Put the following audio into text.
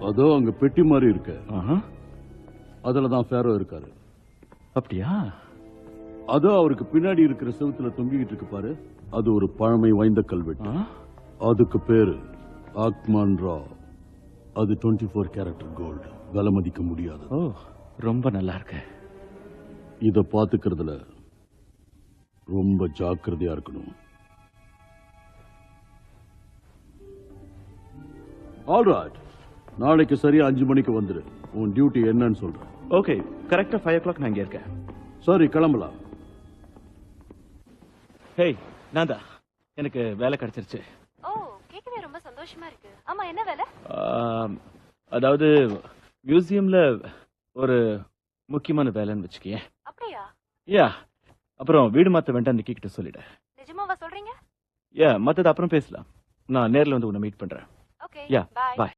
அதோ அங்க பெட்டி மாதிரி இருக்கு. அதுலதான் ஃபேரோ இருக்காரு. அப்படியா? அதோ அவருக்கு பின்னாடி இருக்கிற செவுத்துல தொங்கிக்கிட்டு இருக்கு பாரு, அது ஒரு பழமை வாய்ந்த கல்வெட்டு. அதுக்கு பேரு ஆக்மான் ரா. அது 24 கேரட் கோல்டு, விலை மதிக்க முடியாது. ஓ, ரொம்ப நல்லா இருக்கு. இத பாத்துக்கிறதுல ரொம்ப ஜாக்கிரதையா இருக்கணும். ஆல்ரைட், நாளைக்கு சரியா 5 மணிக்கு வந்துரு. உன் டியூட்டி என்னன்னு சொல்றேன். ஓகே, கரெக்டா 5 o'clock நான் இங்க இருக்கேன். சரி, கிளம்பலாம். ஹேய், நான்தா, எனக்கு வேலை கிடைச்சிருச்சு. ஓ, கேட்கவே ரொம்ப சந்தோஷமா இருக்கு. ஆமா, என்ன வேலை? அதாவது மியூசியம்ல ஒரு முக்கியமான வேலைன்னு வச்சுக்கியே. அப்படியா? யா, அப்புறம் வீடு மாத்த வேண்டாம் நிக்கி கிட்ட சொல்லிடு. நிஜமாவா சொல்றீங்க? யா, மத்தது அப்புறம் பேசலாம். நான் நேர்ல வந்து உன்னை மீட் பண்றேன். Okay, yeah, bye. பாய்.